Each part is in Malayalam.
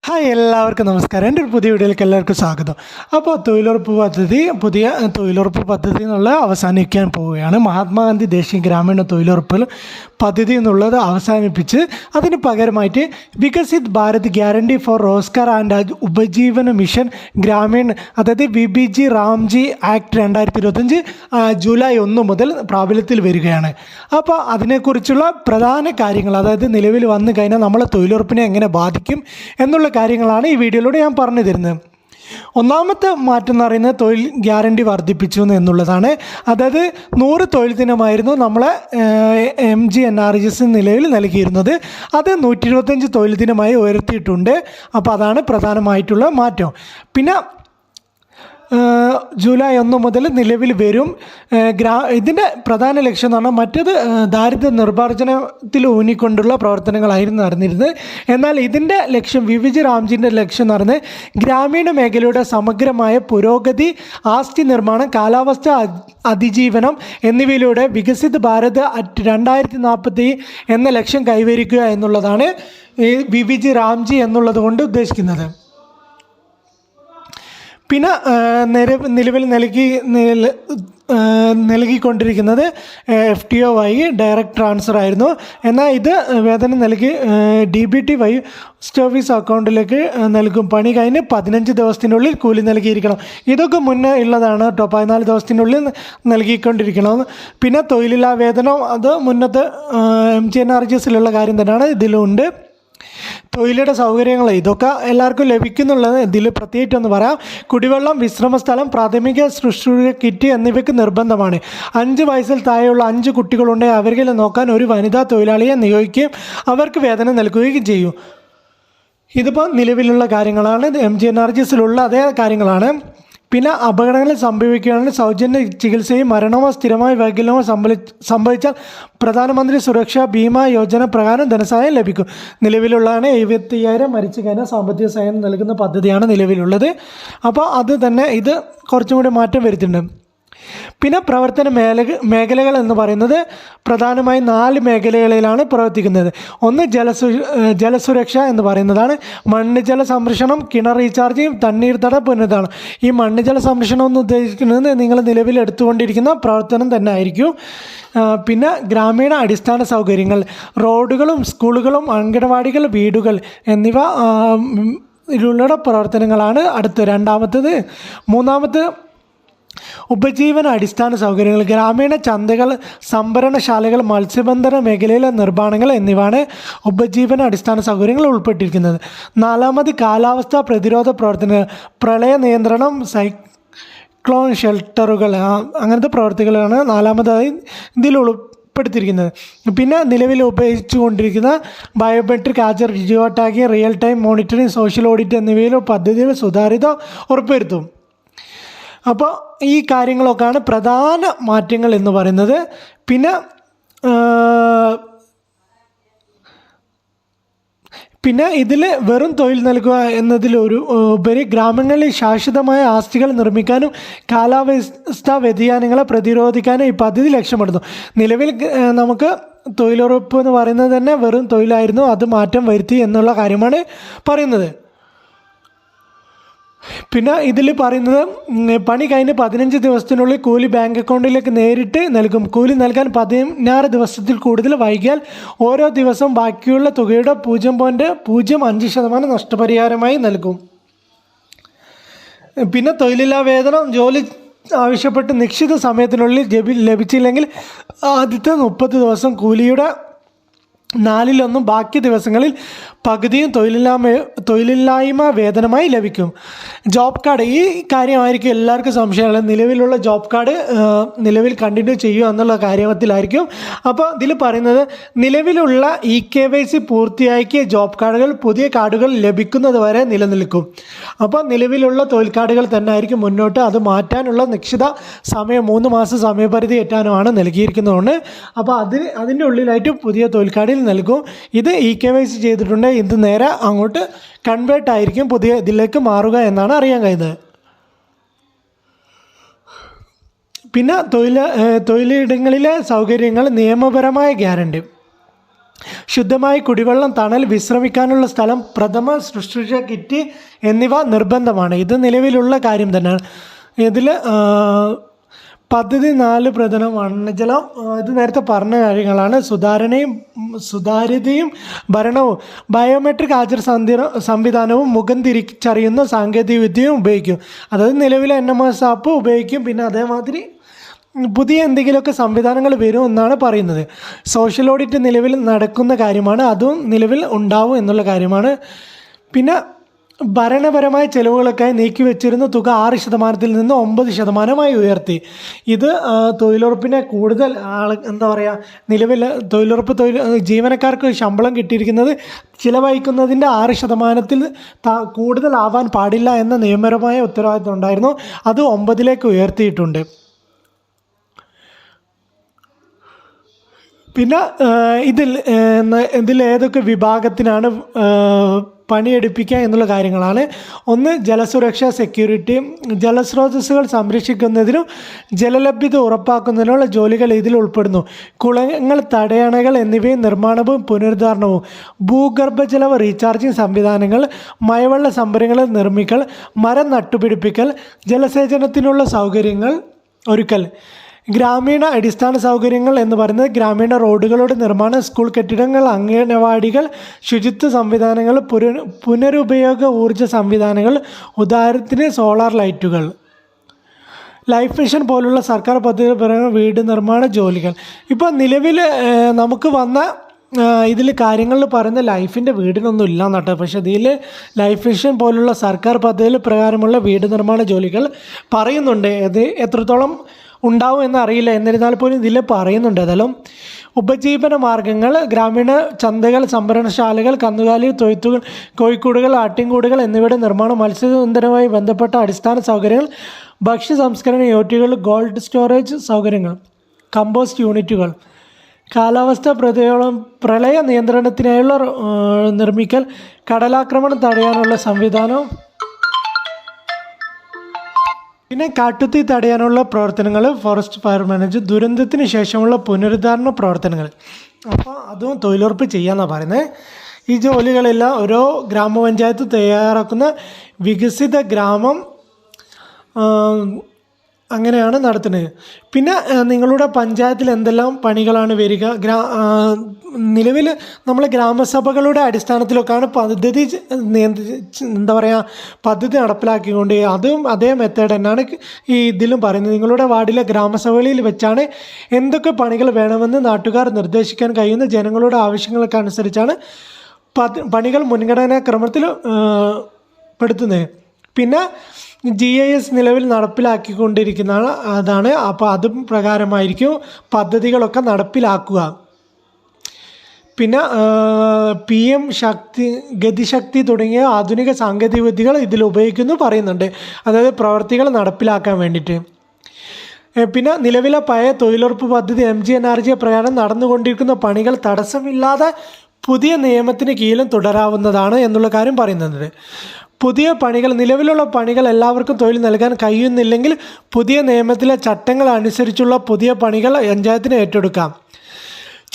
ഹായ് എല്ലാവർക്കും നമസ്കാരം. എൻ്റെ ഒരു പുതിയ വീഡിയോയിലേക്ക് എല്ലാവർക്കും സ്വാഗതം. അപ്പോൾ പുതിയ തൊഴിലുറപ്പ് പദ്ധതി എന്നുള്ളത് അവസാനിക്കാൻ പോവുകയാണ്. മഹാത്മാഗാന്ധി ദേശീയ ഗ്രാമീണ തൊഴിലുറപ്പ് പദ്ധതി എന്നുള്ളത് അവസാനിപ്പിച്ച് അതിന് പകരമായിട്ട് Viksit Bharat guarantee four Rozgar and ഉപജീവന മിഷൻ ഗ്രാമീൺ, അതായത് VBG റാംജി ആക്ട് 2025 ജൂലൈ 1 മുതൽ പ്രാബല്യത്തിൽ വരികയാണ്. അപ്പോൾ അതിനെക്കുറിച്ചുള്ള പ്രധാന കാര്യങ്ങൾ, അതായത് നിലവിൽ വന്നു കഴിഞ്ഞാൽ നമ്മളെ തൊഴിലുറപ്പിനെ എങ്ങനെ ബാധിക്കും എന്നുള്ള കാര്യങ്ങളാണ് ഈ വീഡിയോയിലൂടെ ഞാൻ പറഞ്ഞു തരുന്നത്. ഒന്നാമത്തെ മാറ്റം എന്ന് പറയുന്നത് തൊഴിൽ ഗ്യാരണ്ടി വർദ്ധിപ്പിച്ചു എന്നുള്ളതാണ്. അതായത് 100 തൊഴിൽ ദിനമായിരുന്നു നമ്മളെ MGNRGS നിലവിൽ നൽകിയിരുന്നത്. അത് 125 തൊഴിൽ ദിനമായി ഉയർത്തിയിട്ടുണ്ട്. അപ്പോൾ അതാണ് പ്രധാനമായിട്ടുള്ള മാറ്റം. പിന്നെ ജൂലൈ 1 മുതൽ നിലവിൽ വരും. ഇതിൻ്റെ പ്രധാന ലക്ഷ്യം എന്ന് പറഞ്ഞാൽ മറ്റേത് ദാരിദ്ര്യ നിർമ്മാർജ്ജനത്തിൽ ഊന്നിക്കൊണ്ടുള്ള പ്രവർത്തനങ്ങളായിരുന്നു നടന്നിരുന്നത്. എന്നാൽ ഇതിൻ്റെ ലക്ഷ്യം, VBG റാംജിൻ്റെ ലക്ഷ്യം എന്ന് പറയുന്നത് ഗ്രാമീണ മേഖലയുടെ സമഗ്രമായ പുരോഗതി, ആസ്തി നിർമ്മാണം, കാലാവസ്ഥ അതിജീവനം എന്നിവയിലൂടെ വികസിത് ഭാരത് 2040 എന്ന ലക്ഷ്യം കൈവരിക്കുക എന്നുള്ളതാണ് ഈ VBG റാംജി എന്നുള്ളത് കൊണ്ട് ഉദ്ദേശിക്കുന്നത്. പിന്നെ നിലവിൽ നൽകിക്കൊണ്ടിരിക്കുന്നത് FTO വഴി ഡയറക്റ്റ് ട്രാൻസ്ഫർ ആയിരുന്നു. എന്നാൽ ഇത് വേതനം നൽകി DBT വഴി പോസ്റ്റ് ഓഫീസ് അക്കൗണ്ടിലേക്ക് നൽകും. പണി കഴിഞ്ഞ് 15 ദിവസത്തിനുള്ളിൽ കൂലി നൽകിയിരിക്കണം. ഇതൊക്കെ മുന്നേ ഉള്ളതാണ് കേട്ടോ. 14 ദിവസത്തിനുള്ളിൽ നൽകിക്കൊണ്ടിരിക്കണം. പിന്നെ തൊഴിലില്ലാ വേതനം, അത് മുന്നത്തെ MGNRGSലുള്ള കാര്യം തന്നെയാണ്, ഇതിലുണ്ട്. തൊഴിലിയുടെ സൗകര്യങ്ങൾ ഇതൊക്കെ എല്ലാവർക്കും ലഭിക്കുന്നുള്ളത് ഇതിൽ പ്രത്യേകിച്ചൊന്ന് പറയാം. കുടിവെള്ളം, വിശ്രമ സ്ഥലം, പ്രാഥമിക ശുശ്രൂഷ കിറ്റ് എന്നിവയ്ക്ക് നിർബന്ധമാണ്. 5 വയസ്സിൽ താഴെയുള്ള 5 കുട്ടികളുണ്ടെങ്കിൽ അവരെ നോക്കാൻ ഒരു വനിതാ തൊഴിലാളിയെ നിയോഗിക്കുകയും അവർക്ക് വേതനം നൽകുകയും ചെയ്യും. ഇതിപ്പോൾ നിലവിലുള്ള കാര്യങ്ങളാണ്, MGNRGSലുള്ള അതേ കാര്യങ്ങളാണ്. പിന്നെ അപകടങ്ങൾ സംഭവിക്കുകയാണെങ്കിൽ സൗജന്യ ചികിത്സയും മരണമോ സ്ഥിരമായ വൈകല്യമോ സംഭവിച്ചാൽ പ്രധാനമന്ത്രി സുരക്ഷാ ബീമാ യോജന പ്രകാരം ധനസഹായം ലഭിക്കും. നിലവിലുള്ളതാണ് 75,000 മരിച്ചു കഴിഞ്ഞാൽ സാമ്പത്തിക സഹായം നൽകുന്ന പദ്ധതിയാണ് നിലവിലുള്ളത്. അപ്പോൾ അത് തന്നെ ഇത് കുറച്ചും കൂടി മാറ്റം വരുത്തുന്നുണ്ട്. പിന്നെ പ്രവർത്തന മേഖലകൾ എന്ന് പറയുന്നത് പ്രധാനമായും 4 മേഖലകളിലാണ് പ്രവർത്തിക്കുന്നത്. ഒന്ന് ജലസുരക്ഷ എന്ന് പറയുന്നതാണ്. മണ്ണ് ജല സംരക്ഷണം, കിണർ റീചാർജിങ്, തണ്ണീർത്തട പുനരുദ്ധാരണം. ഈ മണ്ണ് ജല സംരക്ഷണം എന്ന് ഉദ്ദേശിക്കുന്നത് നിങ്ങൾ നിലവിൽ എടുത്തുകൊണ്ടിരിക്കുന്ന പ്രവർത്തനം തന്നെ ആയിരിക്കും. പിന്നെ ഗ്രാമീണ അടിസ്ഥാന സൗകര്യങ്ങൾ, റോഡുകളും സ്കൂളുകളും അംഗനവാടികൾ, വീടുകൾ എന്നിവ ഇതിലുള്ള പ്രവർത്തനങ്ങളാണ് രണ്ടാമത്തേത്. മൂന്നാമത് ഉപജീവന അടിസ്ഥാന സൗകര്യങ്ങൾ, ഗ്രാമീണ ചന്തകൾ, സംഭരണശാലകൾ, മത്സ്യബന്ധന മേഖലയിലെ നിർമ്മാണങ്ങൾ എന്നിവയാണ് ഉപജീവന അടിസ്ഥാന സൗകര്യങ്ങൾ ഉൾപ്പെട്ടിരിക്കുന്നത്. 4ാമത് കാലാവസ്ഥാ പ്രതിരോധ പ്രവർത്തനങ്ങൾ, പ്രളയ നിയന്ത്രണം, സൈക്ലോൺ ഷെൽട്ടറുകൾ, അങ്ങനത്തെ പ്രവർത്തികളാണ് 4ാമതായി ഇതിൽ ഉൾപ്പെടുത്തിയിരിക്കുന്നത്. പിന്നെ നിലവിൽ ഉപയോഗിച്ചു കൊണ്ടിരിക്കുന്ന ബയോമെട്രിക്, ഹാജർ, geo tagging, real time monitoring, social audit എന്നിവയിലും പദ്ധതിയിൽ സുതാര്യത ഉറപ്പുവരുത്തും. അപ്പോൾ ഈ കാര്യങ്ങളൊക്കെയാണ് പ്രധാന മാറ്റങ്ങൾ എന്ന് പറയുന്നത്. പിന്നെ ഇതിൽ വെറും തൊഴിൽ നൽകുക എന്നതിലൊരു ഉപരി ഗ്രാമങ്ങളിൽ ശാശ്വതമായ ആസ്തികൾ നിർമ്മിക്കാനും കാലാവസ്ഥാ വ്യതിയാനങ്ങളെ പ്രതിരോധിക്കാനും ഈ പദ്ധതി ലക്ഷ്യമിടുന്നു. നിലവിൽ നമുക്ക് തൊഴിലുറപ്പ് എന്ന് പറയുന്നത് തന്നെ വെറും തൊഴിലായിരുന്നു, അത് മാറ്റം വരുത്തി എന്നുള്ള കാര്യമാണ് പറയുന്നത്. പിന്നെ ഇതിൽ പറയുന്നത് പണി കഴിഞ്ഞ് 15 ദിവസത്തിനുള്ളിൽ കൂലി ബാങ്ക് അക്കൗണ്ടിലേക്ക് നേരിട്ട് നൽകും. കൂലി നൽകാൻ 16 ദിവസത്തിൽ കൂടുതൽ വൈകിയാൽ ഓരോ ദിവസവും ബാക്കിയുള്ള തുകയുടെ 0.05% നഷ്ടപരിഹാരമായി നൽകും. പിന്നെ തൊഴിലില്ലാ വേതനം, ജോലി ആവശ്യപ്പെട്ട് നിശ്ചിത സമയത്തിനുള്ളിൽ ലഭിച്ചില്ലെങ്കിൽ ആദ്യത്തെ 30 ദിവസം കൂലിയുടെ 4/1 ബാക്കി ദിവസങ്ങളിൽ പകുതിയും തൊഴിലില്ലായ്മ വേതനമായി ലഭിക്കും. ജോബ് കാർഡ്, ഈ കാര്യമായിരിക്കും എല്ലാവർക്കും സംശയമുള്ളത്. നിലവിലുള്ള ജോബ് കാർഡ് നിലവിൽ കണ്ടിന്യൂ ചെയ്യുക എന്നുള്ള കാര്യത്തിലായിരിക്കും. അപ്പോൾ ഇതിൽ പറയുന്നത് നിലവിലുള്ള EKYC പൂർത്തിയാക്കിയ ജോബ് കാർഡുകൾ പുതിയ കാർഡുകൾ ലഭിക്കുന്നത് വരെ നിലനിൽക്കും. അപ്പോൾ നിലവിലുള്ള തൊഴിൽ കാർഡുകൾ തന്നെ ആയിരിക്കും മുന്നോട്ട്. അത് മാറ്റാനുള്ള നിശ്ചിത സമയം 3 മാസം സമയപരിധി ഏറ്റാനുമാണ് നൽകിയിരിക്കുന്നതുകൊണ്ട് അപ്പോൾ അതിൻ്റെ ഉള്ളിലായിട്ട് പുതിയ തൊഴിൽ കാർഡിൽ നൽകും. ഇത് EKYC ചെയ്തിട്ടുണ്ട്, ഇത് നേരെ അങ്ങോട്ട് കൺവേർട്ട് ആയിരിക്കും, പുതിയ ഇതിലേക്ക് മാറുക എന്നാണ് അറിയാൻ കഴിയുന്നത്. പിന്നെ തൊഴിലിടങ്ങളിലെ സൗകര്യങ്ങൾ, നിയമപരമായ ഗ്യാരണ്ടി. ശുദ്ധമായ കുടിവെള്ളം, തണൽ, വിശ്രമിക്കാനുള്ള സ്ഥലം, പ്രഥമ ശുശ്രൂഷ കിറ്റ് എന്നിവ നിർബന്ധമാണ്. ഇത് നിലവിലുള്ള കാര്യം തന്നെയാണ്. ഇതിൽ പദ്ധതി 4 പ്രധാന മണ്ണജലം, ഇത് നേരത്തെ പറഞ്ഞ കാര്യങ്ങളാണ്. സുതാര്യതയും ഭരണവും, ബയോമെട്രിക് ഹാജർ സംവിധാനവും, മുഖം തിരിച്ചറിയുന്ന സാങ്കേതികവിദ്യയും ഉപയോഗിക്കും. അതായത് നിലവിലെ NMS ആപ്പ് ഉപയോഗിക്കും. പിന്നെ അതേമാതിരി പുതിയ എന്തെങ്കിലുമൊക്കെ സംവിധാനങ്ങൾ വരും എന്നാണ് പറയുന്നത്. സോഷ്യൽ ഓഡിറ്റ് നിലവിൽ നടക്കുന്ന കാര്യമാണ്, അതും നിലവിൽ ഉണ്ടാവും എന്നുള്ള കാര്യമാണ്. പിന്നെ ഭരണപരമായ ചെലവുകൾക്കായി നീക്കിവെച്ചിരുന്ന തുക 6% നിന്ന് 9% ഉയർത്തി. ഇത് തൊഴിലുറപ്പിനെ കൂടുതൽ നിലവിൽ തൊഴിലുറപ്പ് ജീവനക്കാർക്ക് ശമ്പളം കിട്ടിയിരിക്കുന്നത് ചിലവഴിക്കുന്നതിൻ്റെ 6% കൂടുതലാവാൻ പാടില്ല എന്ന നിയമപരമായ ഉത്തരവാദിത്വം ഉണ്ടായിരുന്നു. അത് 9 ഉയർത്തിയിട്ടുണ്ട്. പിന്നെ ഇതിൽ ഏതൊക്കെ വിഭാഗത്തിനാണ് പണിയെടുപ്പിക്കുക എന്നുള്ള കാര്യങ്ങളാണ്. ഒന്ന്, ജലസുരക്ഷ, സെക്യൂരിറ്റി, ജലസ്രോതസ്സുകൾ സംരക്ഷിക്കുന്നതിനും ജലലഭ്യത ഉറപ്പാക്കുന്നതിനുള്ള ജോലികൾ ഇതിൽ ഉൾപ്പെടുന്നു. കുളങ്ങൾ, തടയണകൾ എന്നിവയും നിർമ്മാണവും പുനരുദ്ധാരണവും, ഭൂഗർഭജല റീചാർജിംഗ് സംവിധാനങ്ങൾ, മഴവെള്ള സംഭരണികൾ നിർമ്മിക്കൽ, മരം നട്ടുപിടിപ്പിക്കൽ, ജലസേചനത്തിനുള്ള സൗകര്യങ്ങൾ ഒരുക്കൽ. ഗ്രാമീണ അടിസ്ഥാന സൗകര്യങ്ങൾ എന്ന് പറയുന്നത് ഗ്രാമീണ റോഡുകളുടെ നിർമ്മാണം, സ്കൂൾ കെട്ടിടങ്ങൾ, അംഗനവാടികൾ, ശുചിത്വ സംവിധാനങ്ങൾ, പുനരുപയോഗ ഊർജ്ജ സംവിധാനങ്ങൾ, ഉദാഹരണത്തിന് സോളാർ ലൈറ്റുകൾ. ലൈഫ് മിഷൻ പോലുള്ള സർക്കാർ പദ്ധതികൾ പറയുന്ന വീട് നിർമ്മാണ ജോലികൾ. ഇപ്പോൾ നിലവിൽ നമുക്ക് വന്ന ഇതിൽ കാര്യങ്ങളിൽ പറയുന്ന ലൈഫിൻ്റെ വീടിനൊന്നും ഇല്ല എന്നട്ടോ. പക്ഷേ ഇതിൽ ലൈഫ് മിഷൻ പോലുള്ള സർക്കാർ പദ്ധതികൾ പ്രകാരമുള്ള വീട് നിർമ്മാണ ജോലികൾ പറയുന്നുണ്ട്. അത് എത്രത്തോളം ഉണ്ടാവും എന്നറിയില്ല, എന്നിരുന്നാൽ പോലും ഇതിൽ പറയുന്നുണ്ട്. ഏതായാലും ഉപജീവന മാർഗ്ഗങ്ങൾ, ഗ്രാമീണ ചന്തകൾ, സംഭരണശാലകൾ, കന്നുകാലി തൊഴുത്തുകൾ, കോഴിക്കൂടുകൾ, ആട്ടിൻകൂടുകൾ എന്നിവയുടെ നിർമ്മാണം, മത്സ്യബന്ധനവുമായി ബന്ധപ്പെട്ട അടിസ്ഥാന സൗകര്യങ്ങൾ, ഭക്ഷ്യ സംസ്കരണ യൂണിറ്റുകൾ, കോൾഡ് സ്റ്റോറേജ് സൗകര്യങ്ങൾ, കമ്പോസ്റ്റ് യൂണിറ്റുകൾ, കാലാവസ്ഥ പ്രളയ നിയന്ത്രണത്തിനായുള്ള നിർമ്മിക്കൽ, കടലാക്രമണം തടയാനുള്ള സംവിധാനം, പിന്നെ കാട്ടുതീ തടയാനുള്ള പ്രവർത്തനങ്ങൾ, ഫോറസ്റ്റ് ഫയർ മാനേജ്മെൻറ്റ്, ദുരന്തത്തിന് ശേഷമുള്ള പുനരുദ്ധാരണ പ്രവർത്തനങ്ങൾ. അപ്പോൾ അതും തൊഴിലുറപ്പ് ചെയ്യാമെന്നാണ് പറയുന്നത്. ഈ ജോലികളെല്ലാം ഓരോ ഗ്രാമപഞ്ചായത്ത് തയ്യാറാക്കുന്ന വികസിത ഗ്രാമം അങ്ങനെയാണ് നടത്തുന്നത്. പിന്നെ നിങ്ങളുടെ പഞ്ചായത്തിൽ എന്തെല്ലാം പണികളാണ് വരിക, നിലവിൽ നമ്മൾ ഗ്രാമസഭകളുടെ അടിസ്ഥാനത്തിലൊക്കെയാണ് പദ്ധതി നടപ്പിലാക്കിക്കൊണ്ട് അതും അതേ മെത്തേഡ് തന്നെയാണ് ഈ ഇതിലും പറയുന്നത്. നിങ്ങളുടെ വാർഡിലെ ഗ്രാമസഭകളിൽ വെച്ചാണ് എന്തൊക്കെ പണികൾ വേണമെന്ന് നാട്ടുകാർ നിർദ്ദേശിക്കാൻ കഴിയുന്ന ജനങ്ങളുടെ ആവശ്യങ്ങൾക്കനുസരിച്ചാണ് പണികൾ മുൻഗണനാ ക്രമത്തിൽ പെടുത്തുന്നത്. പിന്നെ GIS നിലവിൽ നടപ്പിലാക്കിക്കൊണ്ടിരിക്കുന്നതാണ് അതാണ്. അപ്പോൾ അത് പ്രകാരമായിരിക്കും പദ്ധതികളൊക്കെ നടപ്പിലാക്കുക. പിന്നെ PM ശക്തി, ഗതിശക്തി തുടങ്ങിയ ആധുനിക സാങ്കേതിക വിദ്യകൾ ഇതിൽ ഉപയോഗിക്കുന്നു പറയുന്നുണ്ട്, അതായത് പ്രവർത്തികൾ നടപ്പിലാക്കാൻ വേണ്ടിയിട്ട്. പിന്നെ നിലവിലെ പഴയ തൊഴിലുറപ്പ് പദ്ധതി MGNRG പ്രകാരം നടന്നുകൊണ്ടിരിക്കുന്ന പണികൾ തടസ്സമില്ലാതെ പുതിയ നിയമത്തിന് കീഴിലും തുടരാവുന്നതാണ് എന്നുള്ള കാര്യം പറയുന്നുണ്ട്. പുതിയ പണികൾ, നിലവിലുള്ള പണികൾ എല്ലാവർക്കും തൊഴിൽ നൽകാൻ കഴിയുന്നില്ലെങ്കിൽ പുതിയ നിയമത്തിലെ ചട്ടങ്ങൾ അനുസരിച്ചുള്ള പുതിയ പണികൾ പഞ്ചായത്തിന് ഏറ്റെടുക്കാം.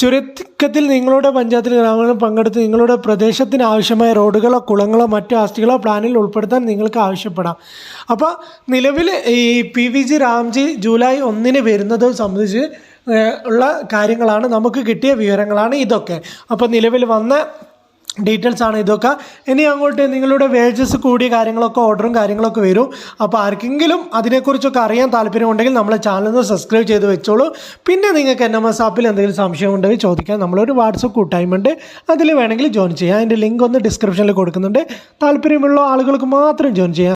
ചുരുക്കത്തിൽ നിങ്ങളുടെ പഞ്ചായത്തിൽ ഗ്രാമങ്ങളിൽ പങ്കെടുത്ത് നിങ്ങളുടെ പ്രദേശത്തിന് ആവശ്യമായ റോഡുകളോ കുളങ്ങളോ മറ്റു ആസ്തികളോ പ്ലാനിൽ ഉൾപ്പെടുത്താൻ നിങ്ങൾക്ക് ആവശ്യപ്പെടാം. അപ്പോൾ നിലവിൽ ഈ PVG രാംജി ജൂലൈ 1 വരുന്നത് സംബന്ധിച്ച് ഉള്ള കാര്യങ്ങളാണ്, നമുക്ക് കിട്ടിയ വിവരങ്ങളാണ് ഇതൊക്കെ. അപ്പോൾ നിലവിൽ വന്ന ഡീറ്റെയിൽസ് ആണ് ഇതൊക്കെ. ഇനി അങ്ങോട്ട് നിങ്ങളുടെ വേജസ് കൂടിയ കാര്യങ്ങളൊക്കെ, ഓർഡറും കാര്യങ്ങളൊക്കെ വരും. അപ്പോൾ ആർക്കെങ്കിലും അതിനെക്കുറിച്ചൊക്കെ അറിയാൻ താല്പര്യമുണ്ടെങ്കിൽ നമ്മളെ ചാനൽ സബ്സ്ക്രൈബ് ചെയ്ത് വെച്ചോളൂ. പിന്നെ നിങ്ങൾക്ക് NMS ആപ്പിൽ എന്തെങ്കിലും സംശയം ഉണ്ടെങ്കിൽ ചോദിക്കാൻ നമ്മളൊരു വാട്സപ്പ് കൂട്ടായ്മ ഉണ്ട്, അതിൽ വേണമെങ്കിൽ ജോയിൻ ചെയ്യാം. അതിൻ്റെ ലിങ്ക് ഒന്ന് ഡിസ്ക്രിപ്ഷനിൽ കൊടുക്കുന്നുണ്ട്. താല്പര്യമുള്ള ആളുകൾക്ക് മാത്രം ജോയിൻ ചെയ്യാം.